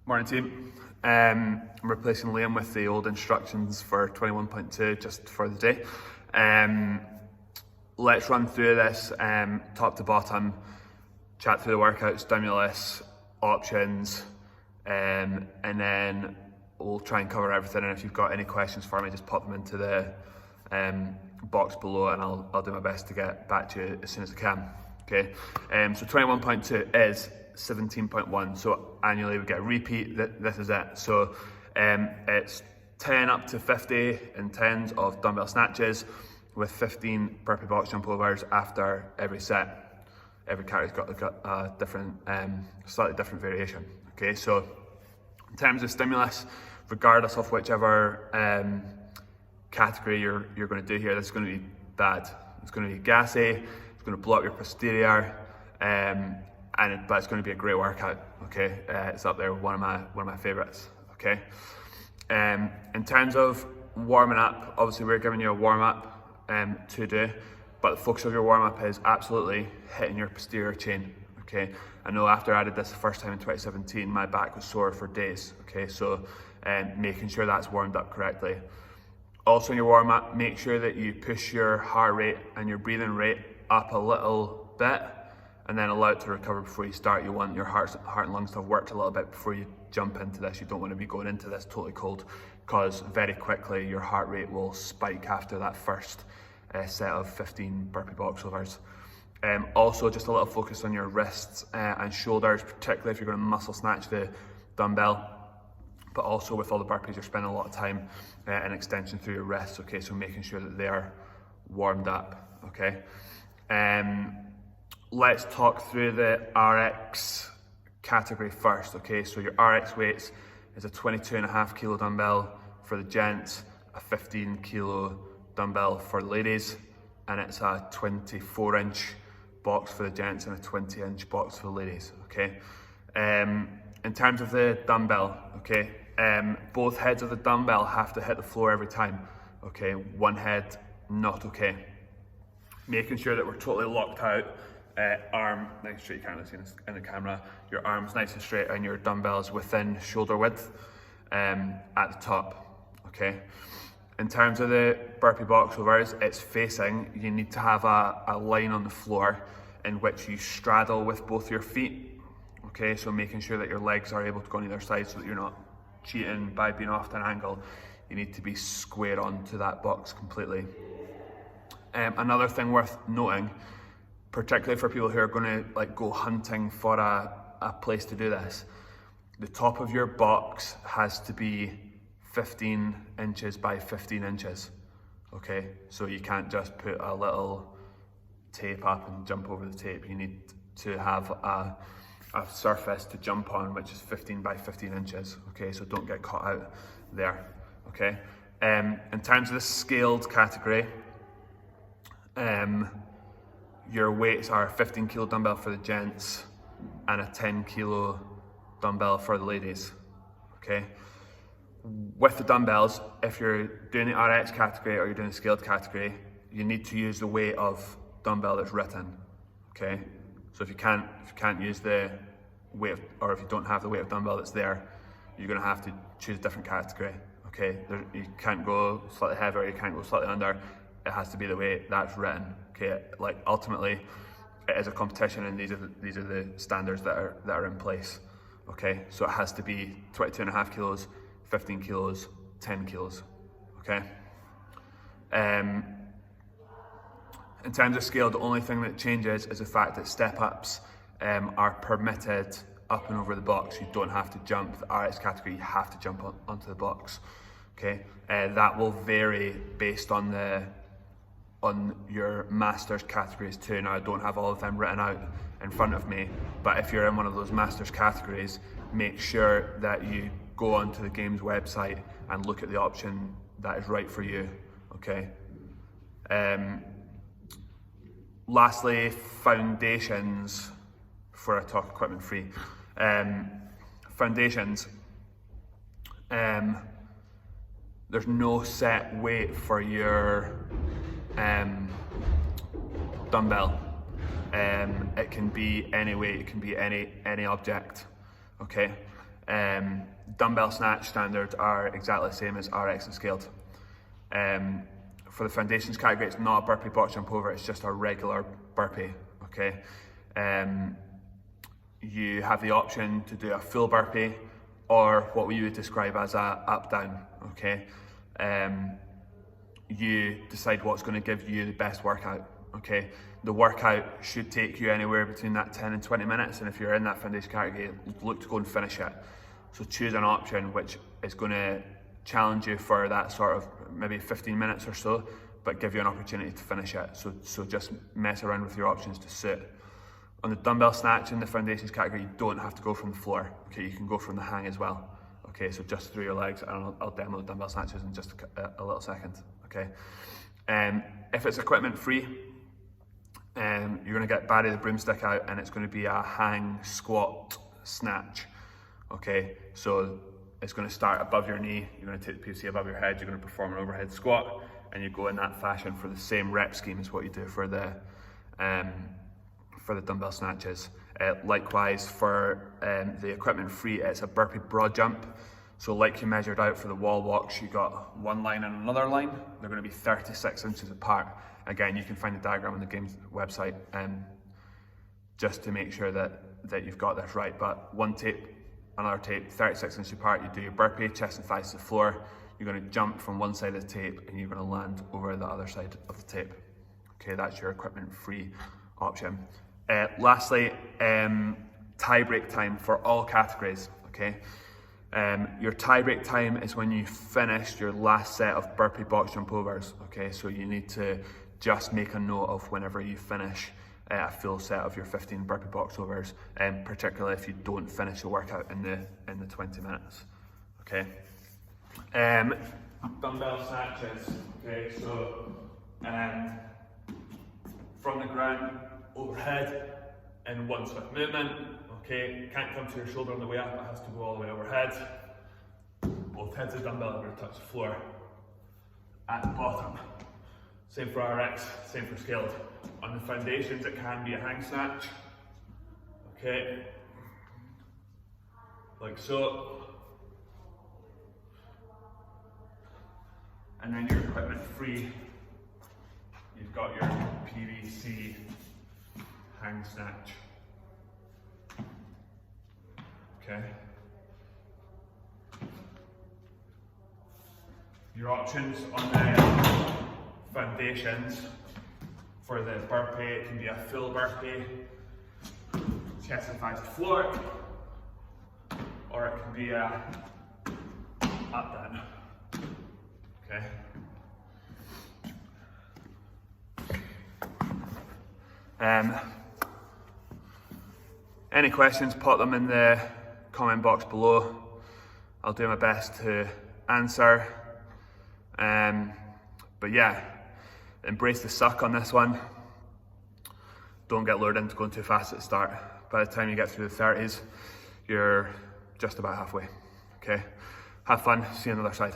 Morning team. I'm replacing Liam with the old instructions for 21.2 just for the day. Let's run through this top to bottom, chat through the workout, stimulus, options, and then we'll try and cover everything. And if you've got any questions for me, just pop them into the box below and I'll do my best to get back to you as soon as I can. Okay, so 21.2 is 17.1, so annually we get a repeat. This is it. So it's 10 up to 50 in 10s of dumbbell snatches with 15 burpee box jump overs after every set. Every category's got a different, slightly different variation. Okay, so in terms of stimulus, regardless of whichever category you're going to do here, this is going to be bad. It's going to be gassy. It's going to blow up your posterior. But it's going to be a great workout. Okay, it's up there with one of my favorites. Okay, in terms of warming up, obviously we're giving you a warm up to do, but the focus of your warm up is absolutely hitting your posterior chain. Okay, I know after I did this the first time in 2017, my back was sore for days. Okay, so making sure that's warmed up correctly. Also in your warm up, make sure that you push your heart rate and your breathing rate up a little bit, and then allow it to recover before you start. You want your heart and lungs to have worked a little bit before you jump into this. You don't want to be going into this totally cold, because very quickly your heart rate will spike after that first set of 15 burpee box overs. Also, just a little focus on your wrists and shoulders, particularly if you're going to muscle snatch the dumbbell. But also with all the burpees, you're spending a lot of time and extension through your wrists. Okay, so making sure that they are warmed up. Okay. Let's talk through the RX category first. Okay, so your RX weights is a 22.5 kilo dumbbell for the gents, a 15 kilo dumbbell for ladies, and it's a 24-inch box for the gents and a 20-inch box for the ladies. Okay, in terms of the dumbbell, okay, both heads of the dumbbell have to hit the floor every time. Okay, one head not okay. Making sure that we're totally locked out. Arm nice and straight, you can't see in the camera. Your arms nice and straight and your dumbbells within shoulder width at the top. Okay. In terms of the burpee box overs, it's facing. You need to have a line on the floor in which you straddle with both your feet. Okay, so making sure that your legs are able to go on either side so that you're not cheating by being off at an angle. You need to be square onto that box completely. Another thing worth noting, particularly for people who are going to go hunting for a place to do this, the top of your box has to be 15 inches by 15 inches. Okay, so you can't just put a little tape up and jump over the tape. You need to have a surface to jump on which is 15 by 15 inches. Okay, so don't get caught out there. Okay, in terms of the scaled category, your weights are a 15 kilo dumbbell for the gents and a 10 kilo dumbbell for the ladies. Okay. With the dumbbells, if you're doing the RX category or you're doing the scaled category, you need to use the weight of dumbbell that's written. Okay. So if you can't use the weight or if you don't have the weight of dumbbell that's there, you're going to have to choose a different category. Okay. You can't go slightly heavier, you can't go slightly under. It has to be the weight that's written. Okay, ultimately, it is a competition, and these are the standards that are in place. Okay, so it has to be 22.5 kilos, 15 kilos, 10 kilos. Okay. In terms of scale, the only thing that changes is the fact that step ups are permitted up and over the box. You don't have to jump. The RX category, you have to jump onto the box. Okay, that will vary based on your masters categories too. Now I don't have all of them written out in front of me, but if you're in one of those masters categories, make sure that you go onto the game's website and look at the option that is right for you. Okay. Lastly, foundations, before I talk equipment free. Foundations, there's no set weight for your dumbbell. It can be any weight, it can be any object. Okay, Dumbbell snatch standards are exactly the same as RX and scaled. For the foundations category, it's not a burpee box jump over, it's just a regular burpee, okay? You have the option to do a full burpee or what we would describe as a up-down, okay? You decide what's going to give you the best workout, okay? The workout should take you anywhere between that 10 and 20 minutes, and if you're in that foundation category, look to go and finish it. So choose an option which is going to challenge you for that sort of maybe 15 minutes or so, but give you an opportunity to finish it. So just mess around with your options to suit. On the dumbbell snatch in the foundations category, you don't have to go from the floor. Okay, you can go from the hang as well. Okay, so just through your legs, and I'll demo the dumbbell snatches in just a little second. Okay, if it's equipment free, you're going to get Barry the broomstick out, and it's going to be a hang squat snatch. Okay, so it's going to start above your knee, you're going to take the PVC above your head, you're going to perform an overhead squat, and you go in that fashion for the same rep scheme as what you do for the dumbbell snatches. Likewise for the equipment free, it's a burpee broad jump. So like you measured out for the wall walks, you got one line and another line, they're going to be 36 inches apart. Again, you can find the diagram on the game's website just to make sure that you've got this right, but one tape, another tape, 36 inches apart, you do your burpee, chest and thighs to the floor, you're going to jump from one side of the tape and you're going to land over the other side of the tape. Okay, that's your equipment free option. Lastly, tie break time for all categories, okay? Your tie break time is when you finished your last set of burpee box jump overs, okay? So you need to just make a note of whenever you finish a full set of your 15 burpee box overs, particularly if you don't finish a workout in the 20 minutes, okay? Dumbbell snatches, okay, so from the ground, overhead, in one swift movement, okay, can't come to your shoulder on the way up, it has to go all the way overhead. Both heads of the dumbbell are going to touch the floor at the bottom. Same for RX, same for scaled. On the foundations, it can be a hang snatch, okay, like so. And then your equipment free, you've got your PVC hang snatch, okay. Your options on the foundations for the burpee, it can be a full burpee, chest and thighs to floor, or it can be a up down, okay. Any questions, put them in the comment box below. I'll do my best to answer. But yeah, embrace the suck on this one. Don't get lured into going too fast at the start. By the time you get through the 30s, you're just about halfway. Okay, have fun, see you on the other side.